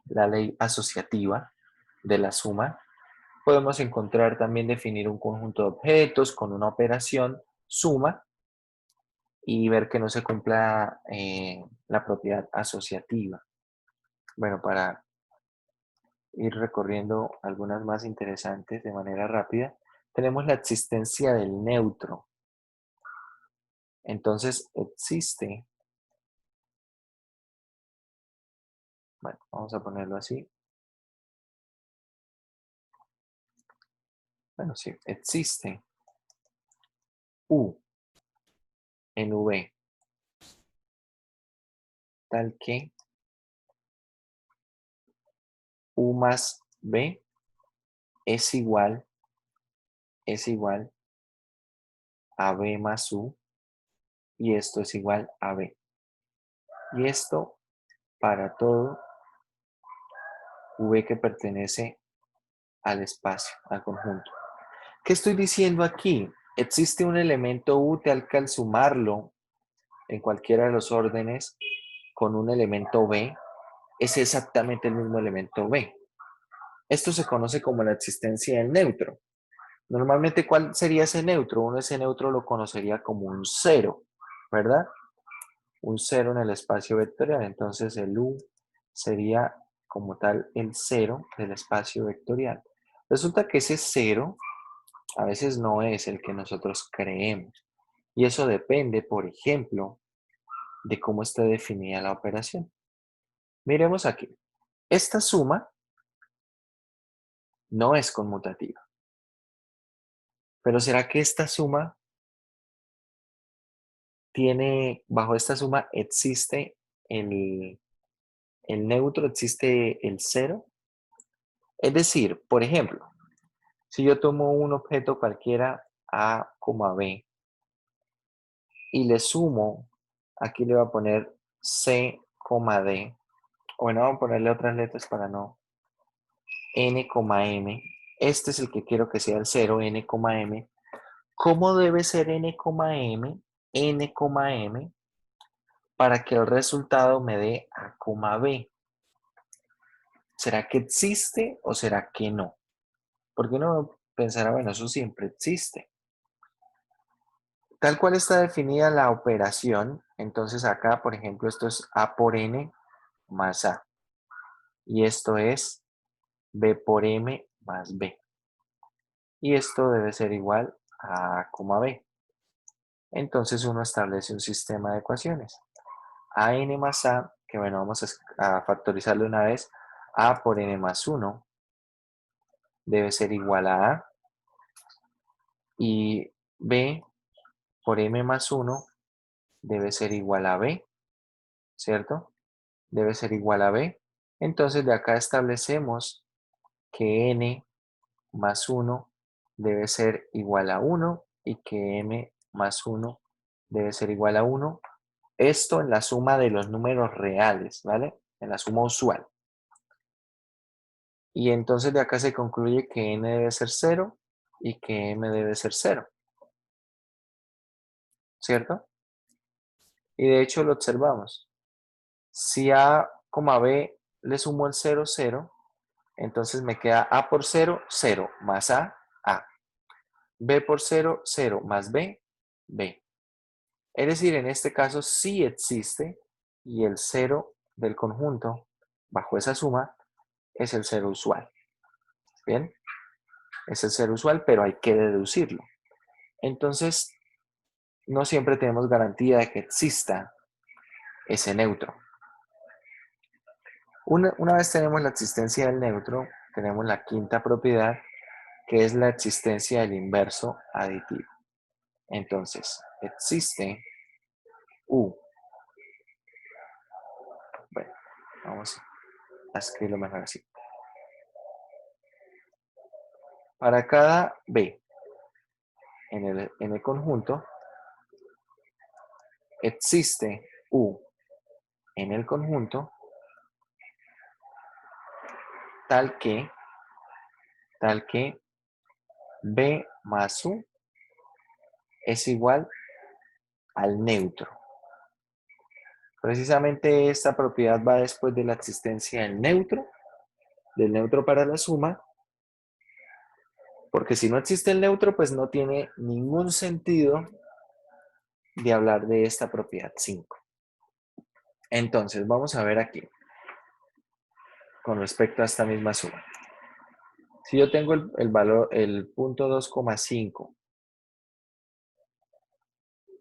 la ley asociativa de la suma. Podemos encontrar también definir un conjunto de objetos con una operación suma y ver que no se cumpla la propiedad asociativa. Bueno, para ir recorriendo algunas más interesantes de manera rápida, tenemos la existencia del neutro. Entonces existe, bueno, vamos a ponerlo así. Bueno, sí, existe U en V, tal que U más B es igual a B más U, y esto es igual a B. Y esto para todo V que pertenece al espacio, al conjunto. ¿Qué estoy diciendo aquí? Existe un elemento U tal que al sumarlo en cualquiera de los órdenes con un elemento B, es exactamente el mismo elemento B. Esto se conoce como la existencia del neutro. Normalmente, ¿cuál sería ese neutro? Uno ese neutro lo conocería como un cero, ¿verdad? Un cero en el espacio vectorial. Entonces, el U sería como tal el cero del espacio vectorial. Resulta que ese cero a veces no es el que nosotros creemos. Y eso depende, por ejemplo, de cómo esté definida la operación. Miremos aquí. Esta suma no es conmutativa. Pero ¿será que esta suma bajo esta suma existe el neutro, existe el cero? Es decir, por ejemplo, si yo tomo un objeto cualquiera A, B, y le sumo, aquí le voy a poner C, D, bueno, vamos a ponerle otras letras para no, N, M, este es el que quiero que sea el 0, N, M. ¿Cómo debe ser N, M? N, M para que el resultado me dé A, B. ¿Será que existe o será que no? Porque uno pensará, bueno, eso siempre existe. Tal cual está definida la operación, entonces acá, por ejemplo, esto es A por N más A. Y esto es B por M más B. Y esto debe ser igual a A, B. Entonces uno establece un sistema de ecuaciones. AN más A, que bueno, vamos a factorizarlo una vez. A por N más 1 debe ser igual a A. Y B por M más 1 debe ser igual a B, ¿cierto? Debe ser igual a B. Entonces de acá establecemos que N más 1 debe ser igual a 1 y que M más 1 debe ser igual a 1. Esto en la suma de los números reales, ¿vale? En la suma usual. Y entonces de acá se concluye que N debe ser 0 y que M debe ser 0, ¿cierto? Y de hecho lo observamos. Si A, B le sumo el 0, 0, entonces me queda A por 0, 0, más A, A. B por 0, 0, más B, B. Es decir, en este caso sí existe y el 0 del conjunto, bajo esa suma, es el 0 usual. ¿Bien? Es el 0 usual, pero hay que deducirlo. Entonces, no siempre tenemos garantía de que exista ese neutro. Una vez tenemos la existencia del neutro, tenemos la quinta propiedad, que es la existencia del inverso aditivo. Entonces, existe U. Bueno, vamos a escribirlo mejor así. Para cada B en el conjunto, existe U en el conjunto tal que B más U es igual al neutro. Precisamente esta propiedad va después de la existencia del neutro para la suma, porque si no existe el neutro, pues no tiene ningún sentido de hablar de esta propiedad 5. Entonces, vamos a ver aquí, con respecto a esta misma suma. Si yo tengo el valor, el punto 2,5,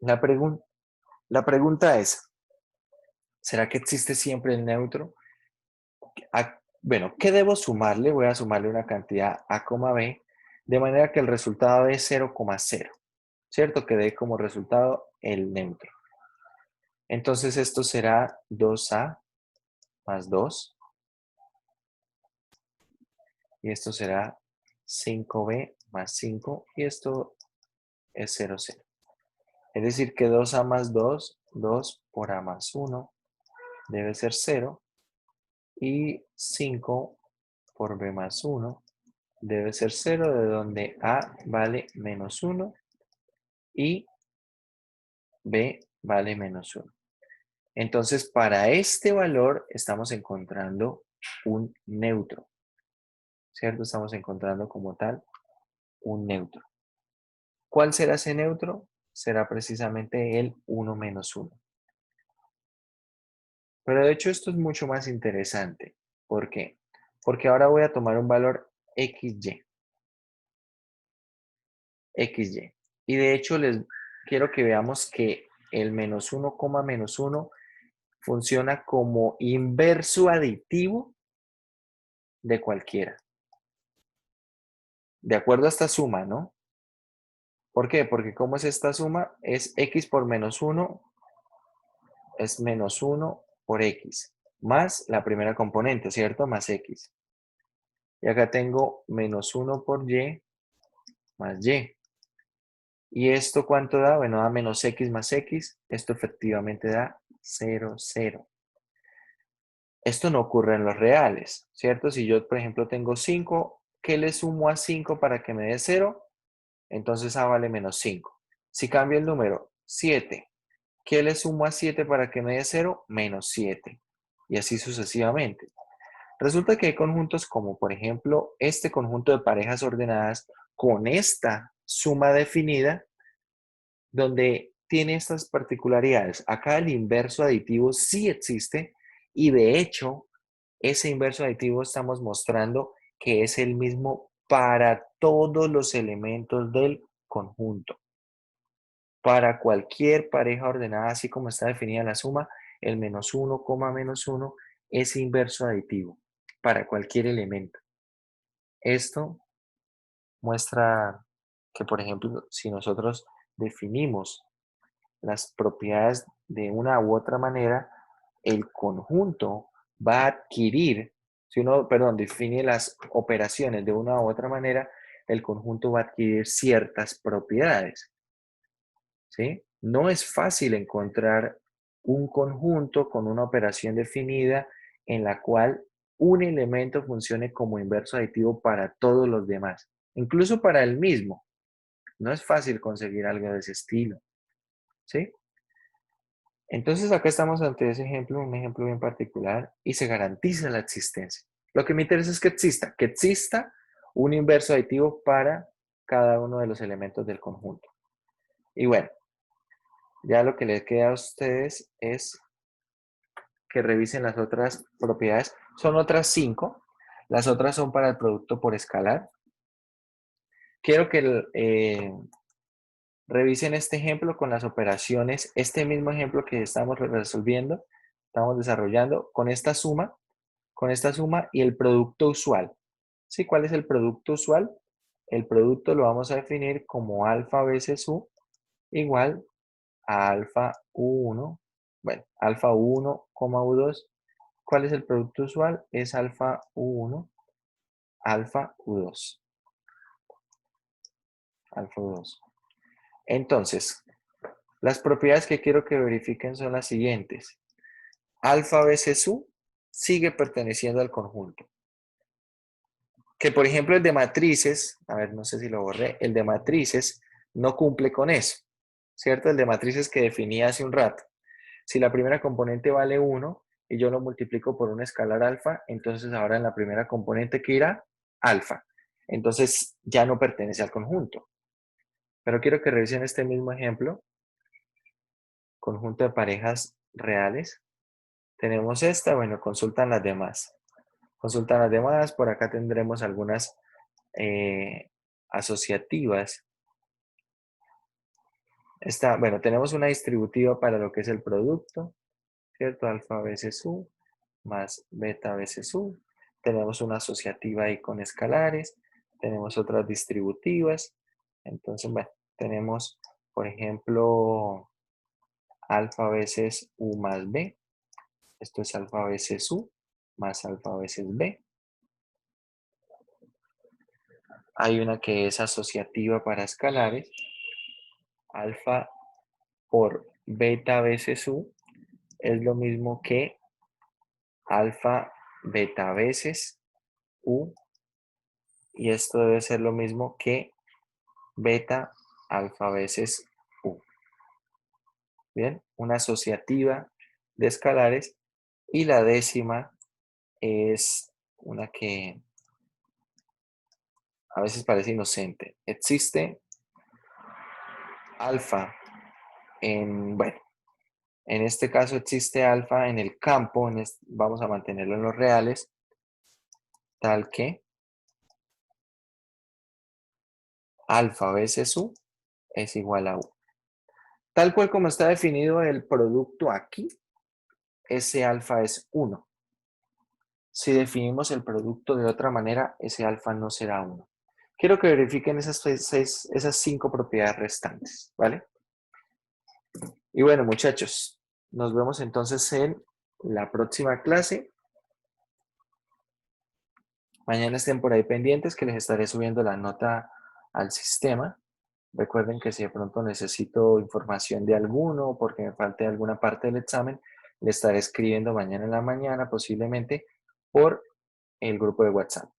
la pregunta es, ¿será que existe siempre el neutro? Bueno, ¿qué debo sumarle? Voy a sumarle una cantidad A, B, de manera que el resultado es 0,0, ¿cierto? Que dé como resultado el neutro. Entonces esto será 2A más 2. Y esto será 5B más 5. Y esto es 0, 0. Es decir que 2A más 2, 2 por A más 1, debe ser 0. Y 5 por B más 1 debe ser 0, de donde A vale menos 1 y B vale menos 1. Entonces, para este valor estamos encontrando un neutro, ¿cierto? Estamos encontrando como tal un neutro. ¿Cuál será ese neutro? Será precisamente el 1 menos 1. Pero de hecho esto es mucho más interesante. ¿Por qué? Porque ahora voy a tomar un valor XY. Y de hecho les quiero que veamos que el menos 1, menos 1 funciona como inverso aditivo de cualquiera. De acuerdo a esta suma, ¿no? ¿Por qué? Porque ¿cómo es esta suma? Es x por menos 1, es menos 1 por x, más la primera componente, ¿cierto? Más x. Y acá tengo menos 1 por y, más y. ¿Y esto cuánto da? Bueno, da menos x más x. Esto efectivamente da 0, 0. Esto no ocurre en los reales, ¿cierto? Si yo, por ejemplo, tengo 5, ¿qué le sumo a 5 para que me dé 0? Entonces A vale menos 5. Si cambio el número 7 ¿Qué le sumo a 7 para que me dé 0? Menos 7. Y así sucesivamente. Resulta que hay conjuntos como, por ejemplo, este conjunto de parejas ordenadas con esta suma definida, donde tiene estas particularidades. Acá el inverso aditivo sí existe y de hecho, ese inverso aditivo estamos mostrando que es el mismo para todos los elementos del conjunto. Para cualquier pareja ordenada, así como está definida la suma, el menos 1, menos 1 es inverso aditivo para cualquier elemento. Esto muestra que, por ejemplo, si nosotros definimos las propiedades de una u otra manera, el conjunto va a adquirir, si uno, perdón, define las operaciones de una u otra manera, el conjunto va a adquirir ciertas propiedades. ¿Sí? No es fácil encontrar un conjunto con una operación definida en la cual un elemento funcione como inverso aditivo para todos los demás, incluso para el mismo. No es fácil conseguir algo de ese estilo. ¿Sí? Entonces acá estamos ante ese ejemplo, un ejemplo bien particular, y se garantiza la existencia. Lo que me interesa es que exista un inverso aditivo para cada uno de los elementos del conjunto. Y bueno, ya lo que les queda a ustedes es que revisen las otras propiedades. Son otras 5. Las otras son para el producto por escalar. Quiero que revisen este ejemplo con las operaciones, este mismo ejemplo que estamos resolviendo, estamos desarrollando con esta suma y el producto usual. ¿Sí? ¿Cuál es el producto usual? El producto lo vamos a definir como alfa veces u igual a alfa u1, bueno, alfa u1, u2. ¿Cuál es el producto usual? Es alfa u1, alfa u2. Alfa u2. Entonces, las propiedades que quiero que verifiquen son las siguientes. Alfa veces u sigue perteneciendo al conjunto. Que por ejemplo el de matrices, a ver, no sé si lo borré, el de matrices no cumple con eso, ¿cierto? El de matrices que definí hace un rato. Si la primera componente vale 1 y yo lo multiplico por un escalar alfa, entonces ahora en la primera componente que irá alfa. Entonces ya no pertenece al conjunto. Pero quiero que revisen este mismo ejemplo. Conjunto de parejas reales. Tenemos esta, bueno, consultan las demás. Consultan las demás, por acá tendremos algunas asociativas. Bueno, tenemos una distributiva para lo que es el producto, ¿cierto? Alfa veces u más beta veces u. Tenemos una asociativa ahí con escalares. Tenemos otras distributivas. Entonces, bueno, tenemos, por ejemplo, alfa veces u más b. Esto es alfa veces u más alfa veces b. Hay una que es asociativa para escalares. Alfa por beta veces u es lo mismo que alfa beta veces u. Y esto debe ser lo mismo que beta alfa veces u. Bien, una asociativa de escalares. Y la décima es una que a veces parece inocente. Existe alfa bueno, en este caso existe alfa en el campo, vamos a mantenerlo en los reales, tal que alfa veces u es igual a u. Tal cual como está definido el producto aquí, ese alfa es 1. Si definimos el producto de otra manera, ese alfa no será 1. Quiero que verifiquen esas 5 propiedades restantes, ¿vale? Y bueno, muchachos, nos vemos entonces en la próxima clase. Mañana estén por ahí pendientes que les estaré subiendo la nota al sistema. Recuerden que si de pronto necesito información de alguno porque me falte alguna parte del examen, le estaré escribiendo mañana en la mañana posiblemente por el grupo de WhatsApp.